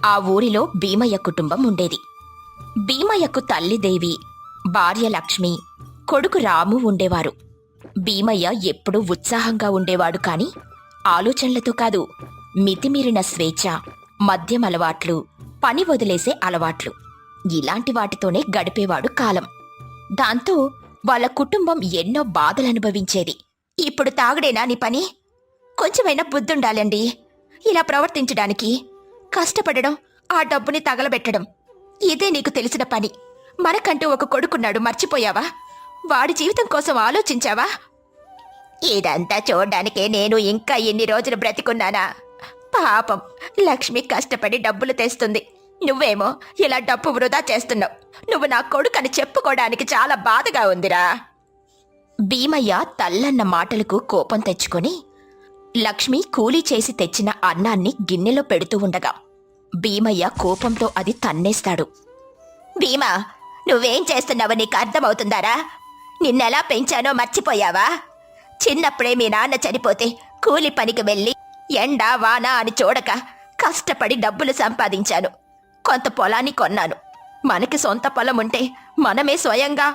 ఆ ఊరిలో భీమయ్య కుటుంబం ఉండేది. భీమయ్యకు తల్లి దేవి, భార్య లక్ష్మి, కొడుకు రాము ఉండేవారు. భీమయ్య ఎప్పుడూ ఉత్సాహంగా ఉండేవాడు కాని ఆలోచనలతో కాదు, మితిమీరిన స్వేచ్ఛ, మద్యం అలవాట్లు, పని వదిలేసే అలవాట్లు, ఇలాంటి వాటితోనే గడిపేవాడు కాలం. దాంతో వాళ్ళ కుటుంబం ఎన్నో బాధలనుభవించేది. ఇప్పుడు తాగుడేనా నీ పని? కొంచెమైనా బుద్ధుండాలండి ఇలా ప్రవర్తించడానికి. కష్టపడడం, ఆ డబ్బుని తగలబెట్టడం, ఇదే నీకు తెలిసిన పని. మనకంటూ ఒక కొడుకున్నాడు, మర్చిపోయావా? వాడి జీవితం కోసం ఆలోచించావా? ఇదంతా చూడ్డానికే నేను ఇంకా ఎన్ని రోజులు బ్రతికున్నానా? పాపం లక్ష్మి కష్టపడి డబ్బులు తెస్తుంది, నువ్వేమో ఇలా డబ్బు వృధా చేస్తున్నావు. నువ్వు నా కొడుకని చెప్పుకోవడానికి చాలా బాధగా ఉందిరా. భీమయ్య తల్లన్న మాటలకు కోపం తెచ్చుకొని లక్ష్మి కూలీ చేసి తెచ్చిన అన్నాన్ని గిన్నెలో పెడుతూ ఉండగా భీమయ్య కోపంతో అది తన్నేస్తాడు. భీమా, నువ్వేం చేస్తున్నావో నీకు అర్థమవుతుందారా? నిన్నెలా పెంచానో మర్చిపోయావా? చిన్నప్పుడే మీ నాన్న చనిపోతే కూలి పనికి వెళ్ళి ఎండా వాన అని చూడక కష్టపడి డబ్బులు సంపాదించాను. కొంత పొలాన్ని కొన్నాను. మనకి సొంత పొలం ఉంటే మనమే స్వయంగా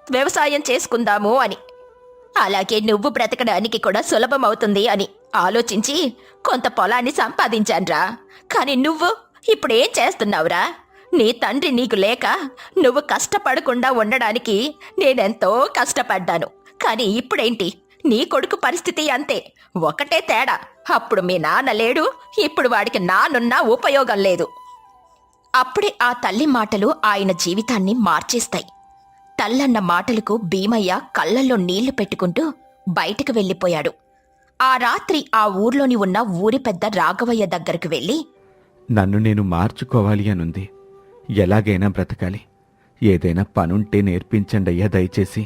వ్యవసాయం చేసుకుందాము అని. అలాగే నువ్వు బ్రతకడానికి కూడా సులభమవుతుంది అని ఆలోచించి కొంత పొలాన్ని సంపాదించాన్రా. కానీ నువ్వు ఇప్పుడేం చేస్తున్నావురా? నీ తండ్రి నీకు లేక నువ్వు కష్టపడకుండా ఉండడానికి నేనెంతో కష్టపడ్డాను. కానీ ఇప్పుడేంటి, నీ కొడుకు పరిస్థితి అంతే. ఒకటే తేడా, అప్పుడు మీ నాన్న లేడు, ఇప్పుడు వాడికి నానున్నా ఉపయోగం లేదు. అప్పుడే ఆ తల్లి మాటలు ఆయన జీవితాన్ని మార్చేస్తాయి. తల్లన్న మాటలకు భీమయ్య కళ్ళల్లో నీళ్లు పెట్టుకుంటూ బయటకు వెళ్ళిపోయాడు. ఆ రాత్రి ఆ ఊర్లోని ఉన్న ఊరి పెద్ద రాఘవయ్య దగ్గరకు వెళ్ళి, నన్ను నేను మార్చుకోవాలి అనుంది. ఎలాగైనా బ్రతకాలి. ఏదైనా పనుంటే నేర్పించండయ్యా దయచేసి.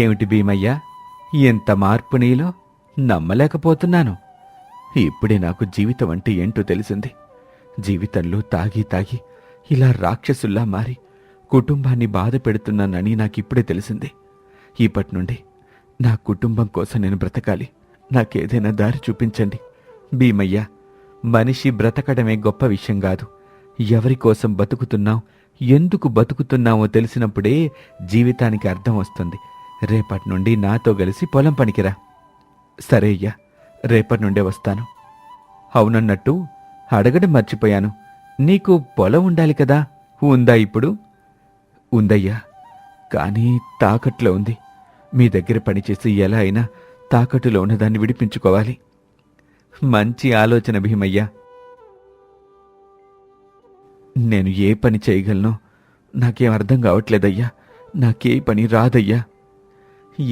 ఏమిటి భీమయ్యా, ఎంత మార్పు నీలో? నమ్మలేకపోతున్నాను. ఇప్పుడే నాకు జీవితం అంటే ఏంటో తెలిసింది. జీవితంలో తాగి తాగి ఇలా రాక్షసుల్లా మారి కుటుంబాన్ని బాధ పెడుతున్నానని నాకిప్పుడే తెలిసింది. ఇప్పటి నుండి నా కుటుంబం కోసం నేను బ్రతకాలి. నాకేదైనా దారి చూపించండి. భీమయ్య, మనిషి బ్రతకడమే గొప్ప విషయం కాదు. ఎవరి కోసం బతుకుతున్నాం, ఎందుకు బతుకుతున్నామో తెలిసినప్పుడే జీవితానికి అర్థం వస్తుంది. రేపటి నుండి నాతో కలిసి పొలం పనికిరా. సరే అయ్యా, రేపటి నుండే వస్తాను. అవునన్నట్టు అడగడం మర్చిపోయాను. నీకు పొలం ఉండాలి కదా, ఉందా ఇప్పుడు? ఉందయ్యా, కానీ తాకట్లో ఉంది. మీ దగ్గర పనిచేసి ఎలా అయినా తాకట్టులో ఉన్నదాన్ని విడిపించుకోవాలి. మంచి ఆలోచన భీమయ్యా. నేను ఏ పని చేయగలనో నాకేం అర్థం కావట్లేదయ్యా. నాకే పని రాదయ్యా.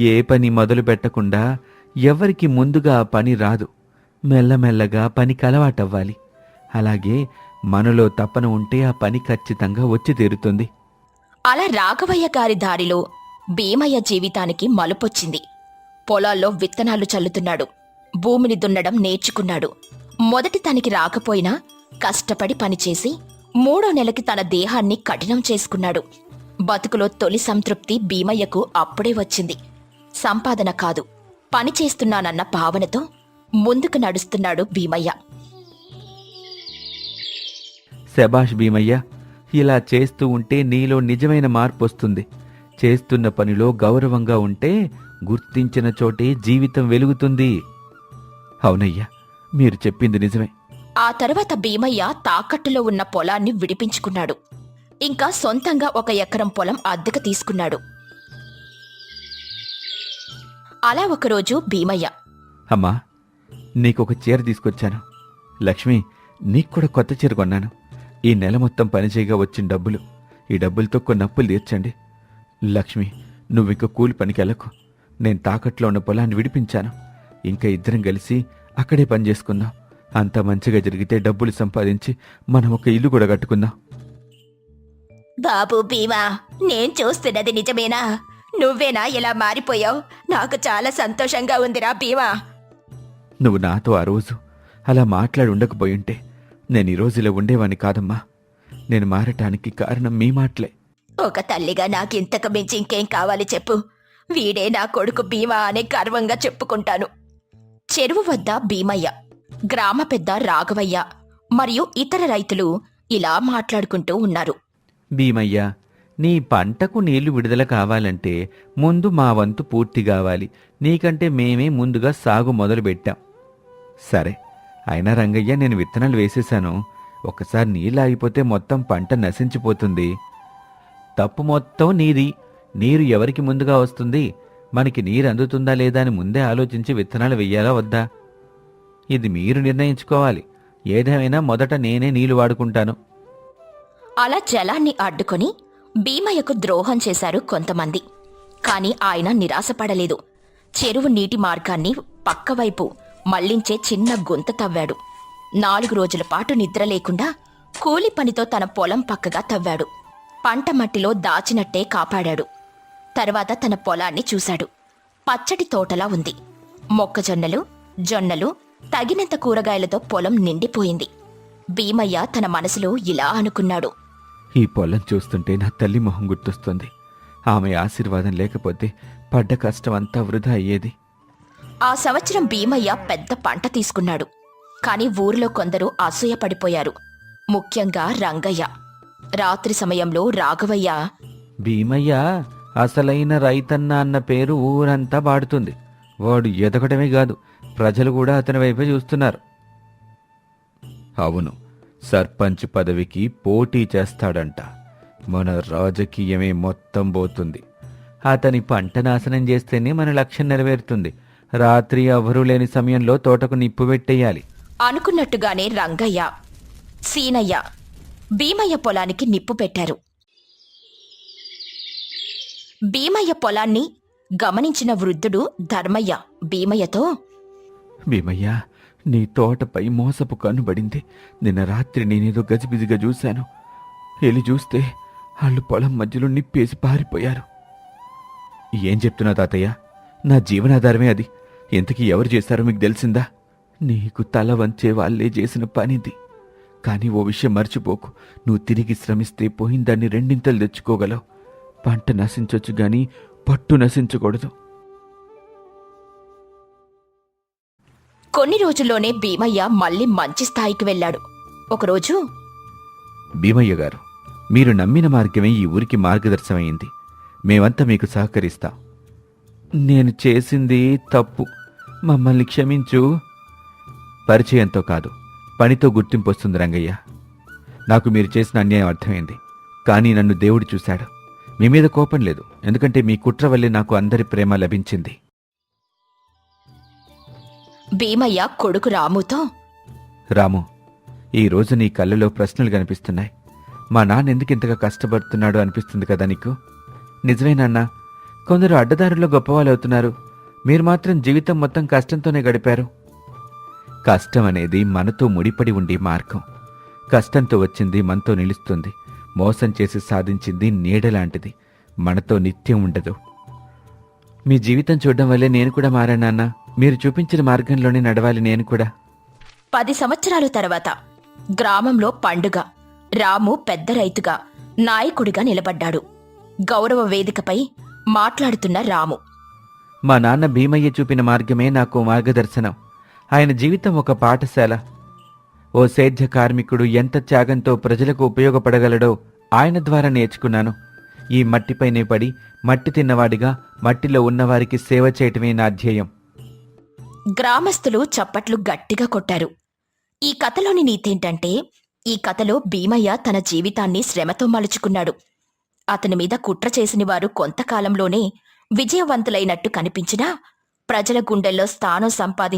ఏ పని మొదలు పెట్టకుండా ఎవరికి ముందుగా ఆ పని రాదు. మెల్లమెల్లగా పనికి అలవాటవ్వాలి. అలాగే మనలో తపన ఉంటే ఆ పని ఖచ్చితంగా వచ్చి తీరుతుంది. అలా రాఘవయ్య గారి దారిలో భీమయ్య జీవితానికి మలుపొచ్చింది. పొలాల్లో విత్తనాలు చల్లుతున్నాడు, భూమిని దున్నడం నేర్చుకున్నాడు. మొదటి తనకి రాకపోయినా కష్టపడి పనిచేసి 3వ నెలకి తన దేహాన్ని కఠినం చేసుకున్నాడు. బతుకులో తొలి సంతృప్తి భీమయ్యకు అప్పుడే వచ్చింది. సంపాదన కాదు, పని చేస్తున్నానన్న భావనతో ముందుకు నడుస్తున్నాడు భీమయ్య. శభాష్ భీమయ్య, ఇలా చేస్తూ ఉంటే నీలో నిజమైన మార్పు వస్తుంది. చేస్తున్న పనిలో గౌరవంగా ఉంటే గుర్తించిన చోటే జీవితం వెలుగుతుంది. అవునయ్యా, మీరు చెప్పింది నిజమే. ఆ తర్వాత భీమయ్య తాకట్టులో ఉన్న పొలాన్ని విడిపించుకున్నాడు. ఇంకా సొంతంగా 1 ఎకరం పొలం అద్దెకు తీసుకున్నాడు. అలా ఒకరోజు భీమయ్య, అమ్మా, నీకొక చీర తీసుకొచ్చాను. లక్ష్మి, నీకు కూడా కొత్త చీర కొన్నాను. ఈ నెల మొత్తం పనిచేయగా వచ్చిన డబ్బులు, ఈ డబ్బులతో కొన్ని అప్పులు తీర్చండి. లక్ష్మి, నువ్వింక కూలి పనికి వెళ్ళకు. నేను తాకట్లో ఉన్న పొలాన్ని విడిపించాను. ఇంకా ఇద్దరం కలిసి అక్కడే పని చేసుకుందాం. అంతా మంచిగా జరిగితే డబ్బులు సంపాదించి మనం ఒక ఇల్లు కూడా కట్టుకుందాం. బాబు భీమా, నేను చూస్తున్నది నిజమేనా? నువ్వేనా ఇలా మారిపోయావు? నాకు చాలా సంతోషంగా ఉందిరా భీమా. నువ్వు నాతో ఆ రోజు అలా మాట్లాడి ఉండకపోయుంటే నేను ఈ రోజు ఇలా ఉండేవాణ్ణి కాదమ్మా. నేను మారటానికి కారణం మీ మాటలే. ఒక తల్లిగా నాకింతకు మించి ఇంకేం కావాలి చెప్పు? వీడే నా కొడుకు భీమా అనే గర్వంగా చెప్పుకుంటాను. చెరువు వద్ద భీమయ్య, గ్రామ పెద్ద రాఘవయ్య, మరియు ఇతర రైతులు ఇలా మాట్లాడుకుంటూ ఉన్నారు. భీమయ్య, నీ పంటకు నీళ్లు విడుదల కావాలంటే ముందు మా వంతు పూర్తి కావాలి. నీకంటే మేమే ముందుగా సాగు మొదలుపెట్టాం. సరే, అయినా రంగయ్య, నేను విత్తనాలు వేసేశాను. ఒకసారి నీళ్ళు ఆగిపోతే మొత్తం పంట నశించిపోతుంది. తప్పు మొత్తం నీది. నీరు ఎవరికి ముందుగా వస్తుంది, మనకి నీరు అందుతుందా లేదా అని ముందే ఆలోచించి విత్తనాలు వెయ్యాలా వద్దా, ఇది మీరు నిర్ణయించుకోవాలి. ఏదేమైనా మొదట నేనే నీళ్లు వాడుకుంటాను. అలా జలాన్ని అడ్డుకొని భీమయ్యకు ద్రోహం చేశారు కొంతమంది. కాని ఆయన నిరాశపడలేదు. చెరువు నీటి మార్గాన్ని పక్కవైపు మళ్లించే చిన్న గుంత తవ్వాడు. 4 రోజుల పాటు నిద్ర లేకుండా కూలి పనితో తన పొలం పక్కగా తవ్వాడు. పంట మట్టిలో దాచినట్టే కాపాడాడు. తర్వాత తన పొలాన్ని చూశాడు. పచ్చటి తోటలా ఉంది. మొక్కజొన్నలు, జొన్నలు, తగినంత కూరగాయలతో పొలం నిండిపోయింది. భీమయ్య తన మనసులో ఇలా అనుకున్నాడు. ఈ పొలం చూస్తుంటే నా తల్లి మొహం గుర్తొస్తుంది. ఆమె ఆశీర్వాదం లేకపోతే పడ్డ కష్టం అంతా వృధా అయ్యేది. ఆ సంవత్సరం భీమయ్య పెద్ద పంట తీసుకున్నాడు. కాని ఊరిలో కొందరు అసూయపడిపోయారు. ముఖ్యంగా రంగయ్య. రాత్రి సమయంలో రాఘవయ్య, భీమయ్య అసలైన రైతన్న అన్న పేరు ఊరంతా పాడుతుంది. వాడు ఎదగటమే కాదు, ప్రజలు కూడా అతని వైపే చూస్తున్నారు. అవును, సర్పంచ్ పదవికి పోటీ చేస్తాడంట. మన రాజకీయమే మొత్తం పోతుంది. అతని పంట నాశనం చేస్తేనే మన లక్ష్యం నెరవేరుతుంది. రాత్రి ఎవరూ లేని సమయంలో తోటకు నిప్పు పెట్టేయాలి. అనుకున్నట్టుగానే రంగయ్య, సీనయ్య భీమయ్య పొలానికి నిప్పు పెట్టారు. భీమయ్య పొలాన్ని గమనించిన వృద్ధుడు ధర్మయ్య భీమయ్యతో, భీమయ్య, నీ తోటపై మోసపు కన్నుబడింది. నిన్న రాత్రి నేనేదో గజిబిజిగా చూశాను. వెళ్ళి చూస్తే వాళ్ళు పొలం మధ్యలో నిప్పేసి పారిపోయారు. ఏం చెప్తున్నా తాతయ్య? నా జీవనాధారమే అది. ఇంతకీ ఎవరు చేశారో మీకు తెలిసిందా? నీకు తల వంచే వాళ్లే చేసిన పనిది. కానీ ఓ విషయం మర్చిపోకు, నువ్వు తిరిగి శ్రమిస్తే పోయిందాన్ని రెండింతలు తెచ్చుకోగలవు. పంట నశించొచ్చు గాని పట్టు నశించకూడదు. కొన్ని రోజుల్లోనే భీమయ్య మళ్ళీ మంచి స్థాయికి వెళ్ళాడు. ఒకరోజు, భీమయ్య గారు, మీరు నమ్మిన మార్గమే ఈ ఊరికి మార్గదర్శనమైంది. మేమంతా మీకు సహకరిస్తాం. నేను చేసింది తప్పు, మమ్మల్ని క్షమించు. పరిచయంతో కాదు, పనితో గుర్తింపు వస్తుంది రంగయ్య. నాకు మీరు చేసిన అన్యాయం అర్థమైంది. కానీ నన్ను దేవుడు చూశాడు. మీ మీద కోపం లేదు, ఎందుకంటే మీ కుట్ర వల్లే నాకు అందరి ప్రేమ లభించింది. భీమయ్య కొడుకు రాముతో, రాము, ఈరోజు నీ కళ్ళలో ప్రశ్నలు కనిపిస్తున్నాయి. మా నాన్న ఎందుకు ఇంతగా కష్టపడుతున్నాడు అనిపిస్తుంది కదా నీకు? నిజమే నాన్న, కొందరు అడ్డదారుల్లో గొప్పవాళ్ళు అవుతున్నారు. మీరు మాత్రం జీవితం మొత్తం కష్టంతోనే గడిపారు. కష్టం అనేది మనతో ముడిపడి ఉండే మార్గం. కష్టంతో వచ్చింది మనతో నిలుస్తుంది. మోసం చేసి సాధించింది నీడలాంటిది, మనతో నిత్యం ఉండదు. మీ జీవితం చూడడం వల్లే నేను కూడా మారానన్నా. మీరు చూపించిన మార్గంలోనే నడవాలి నేను కూడా. 10 సంవత్సరాల తర్వాత గ్రామంలో పండుగ. రాము పెద్ద రైతుగా, నాయకుడిగా నిలబడ్డాడు. గౌరవ వేదికపై మాట్లాడుతున్న రాము, మా నాన్న భీమయ్య చూపిన మార్గమే నాకు మార్గదర్శనం. ఆయన జీవితం ఒక పాఠశాల. ఓ సేద్య కార్మికుడు ఎంత త్యాగంతో ప్రజలకు ఉపయోగపడగలడో ఆయన ద్వారా నేర్చుకున్నాను. ఈ మట్టిపైనే పడి మట్టి తిన్నవాడిగా మట్టిలో ఉన్నవారికి సేవ చేయటమే నా ధ్యేయం. గ్రామస్తులు చప్పట్లు గట్టిగా కొట్టారు. ఈ కథలోని నీతేంటంటే, ఈ కథలో భీమయ్య తన జీవితాన్ని శ్రమతో మలుచుకున్నాడు. అతని మీద కుట్ర చేసిన వారు కొంతకాలంలోనే విజయవంతులైనట్టు కనిపించినా ప్రజల గుండెల్లో స్థానం సంపాదించారు.